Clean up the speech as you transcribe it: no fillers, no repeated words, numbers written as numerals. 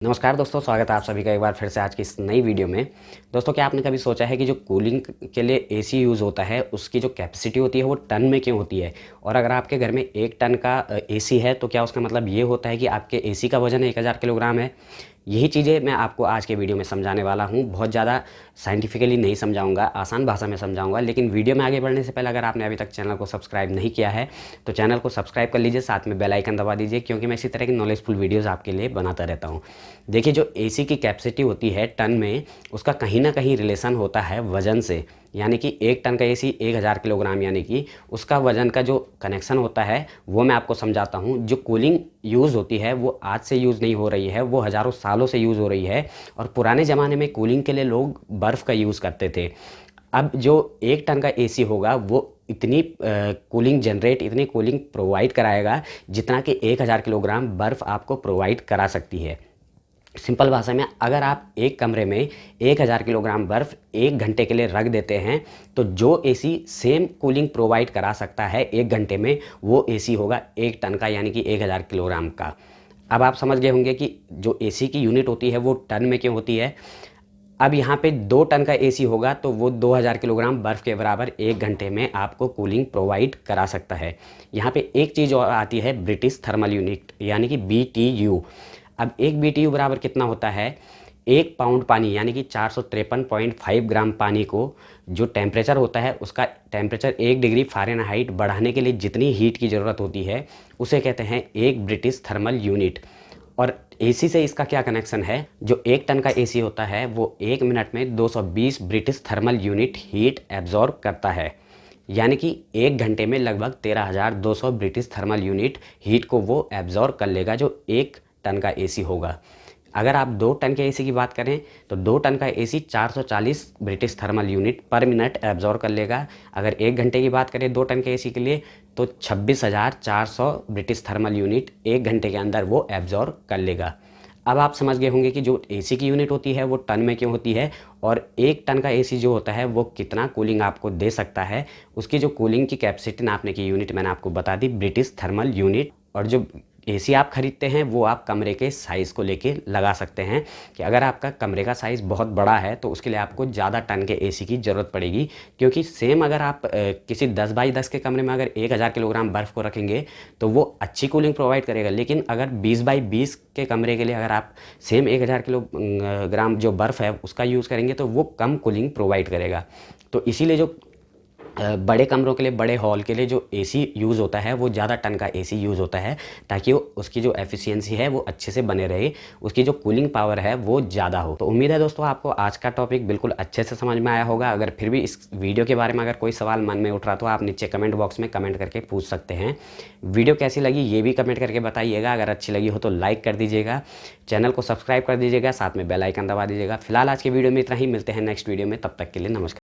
नमस्कार दोस्तों, स्वागत है आप सभी का एक बार फिर से आज की इस नई वीडियो में। दोस्तों, क्या आपने कभी सोचा है कि जो कूलिंग के लिए एसी यूज़ होता है उसकी जो कैपेसिटी होती है वो टन में क्यों होती है? और अगर आपके घर में 1 टन का एसी है तो क्या उसका मतलब ये होता है कि आपके एसी का वज़न 1000 किलोग्राम है? यही चीज़ें मैं आपको आज के वीडियो में समझाने वाला हूँ। बहुत ज़्यादा साइंटिफिकली नहीं समझाऊँगा, आसान भाषा में समझाऊँगा। लेकिन वीडियो में आगे बढ़ने से पहले अगर आपने अभी तक चैनल को सब्सक्राइब नहीं किया है तो चैनल को सब्सक्राइब कर लीजिए, साथ में बेल आइकन दबा दीजिए, क्योंकि मैं इसी तरह की नॉलेजफुल वीडियोज़ आपके लिए बनाता रहता हूँ। देखिए, जो एसी की कैपेसिटी होती है टन में, उसका कहीं ना कहीं रिलेशन होता है वज़न से। यानी कि 1 टन का एसी 1000 किलोग्राम, यानी कि उसका वज़न का जो कनेक्शन होता है वो मैं आपको समझाता हूँ। जो कूलिंग यूज़ होती है वो आज से यूज़ नहीं हो रही है, वो हज़ारों सालों से यूज़ हो रही है। और पुराने ज़माने में कूलिंग के लिए लोग बर्फ़ का यूज़ करते थे। अब जो 1 टन का एसी होगा वो इतनी कूलिंग जनरेट, इतनी कूलिंग प्रोवाइड कराएगा जितना कि 1000 किलोग्राम बर्फ़ आपको प्रोवाइड करा सकती है। सिंपल भाषा में, अगर आप एक कमरे में 1000 किलोग्राम बर्फ़ 1 घंटे के लिए रख देते हैं तो जो एसी सेम कूलिंग प्रोवाइड करा सकता है 1 घंटे में, वो एसी होगा 1 टन का, यानी कि 1000 किलोग्राम का। अब आप समझ गए होंगे कि जो एसी की यूनिट होती है वो टन में क्यों होती है। अब यहाँ पे 2 टन का एसी होगा तो वो 2000 किलोग्राम बर्फ़ के बराबर 1 घंटे में आपको कूलिंग प्रोवाइड करा सकता है। यहाँ पे एक चीज़ और आती है, ब्रिटिश थर्मल यूनिट, यानी कि BTU। अब एक BTU बराबर कितना होता है? 1 पाउंड पानी, यानी कि 453.5 ग्राम पानी को जो टेम्परेचर होता है उसका टेम्परेचर 1 डिग्री फ़ारेनहाइट बढ़ाने के लिए जितनी हीट की ज़रूरत होती है उसे कहते हैं एक ब्रिटिश थर्मल यूनिट। और एसी से इसका क्या कनेक्शन है? जो 1 टन का एसी होता है वो 1 मिनट में 220 British thermal unit heat absorb करता है। यानी कि 1 घंटे में लगभग 13,200 ब्रिटिश थर्मल यूनिट हीट को वो एब्जॉर्ब कर लेगा, जो 1 टन का एसी होगा। अगर आप 2 टन के एसी की बात करें तो 2 टन का एसी 440 ब्रिटिश थर्मल यूनिट पर मिनट एब्जॉर्ब कर लेगा। अगर 1 घंटे की बात करें 2 टन के एसी के लिए तो 26,400 ब्रिटिश थर्मल यूनिट 1 घंटे के अंदर वो एब्जॉर्ब कर लेगा। अब आप समझ गए होंगे कि जो एसी की यूनिट होती है वो टन में क्यों होती है, और 1 टन का एसी जो होता है वो कितना कूलिंग आपको दे सकता है। उसकी जो कूलिंग की कैपेसिटी नापने की यूनिट मैंने आपको बता दी, ब्रिटिश थर्मल यूनिट। और जो एसी आप खरीदते हैं वो आप कमरे के साइज़ को लेके लगा सकते हैं कि अगर आपका कमरे का साइज़ बहुत बड़ा है तो उसके लिए आपको ज़्यादा टन के एसी की ज़रूरत पड़ेगी। क्योंकि सेम अगर आप किसी 10 बाई 10 के कमरे में अगर 1000 किलोग्राम बर्फ़ को रखेंगे तो वो अच्छी कूलिंग प्रोवाइड करेगा। लेकिन अगर 20 बाई 20 के कमरे के लिए अगर आप सेम 1000 किलोग्राम जो बर्फ़ है उसका यूज़ करेंगे तो वो कम कूलिंग प्रोवाइड करेगा। तो इसीलिए जो बड़े कमरों के लिए, बड़े हॉल के लिए जो एसी यूज़ होता है वो ज़्यादा टन का एसी यूज़ होता है, ताकि उसकी जो एफिशिएंसी है वो अच्छे से बने रहे, उसकी जो कूलिंग पावर है वो ज़्यादा हो। तो उम्मीद है दोस्तों आपको आज का टॉपिक बिल्कुल अच्छे से समझ में आया होगा। अगर फिर भी इस वीडियो के बारे में अगर कोई सवाल मन में उठ रहा तो आप नीचे कमेंट बॉक्स में कमेंट करके पूछ सकते हैं। वीडियो कैसी लगी ये भी कमेंट करके बताइएगा। अगर अच्छी लगी हो तो लाइक कर दीजिएगा, चैनल को सब्सक्राइब कर दीजिएगा, साथ में बेल आइकन दबा दीजिएगा। फिलहाल आज की वीडियो में इतना ही, मिलते हैं नेक्स्ट वीडियो में, तब तक के लिए नमस्कार।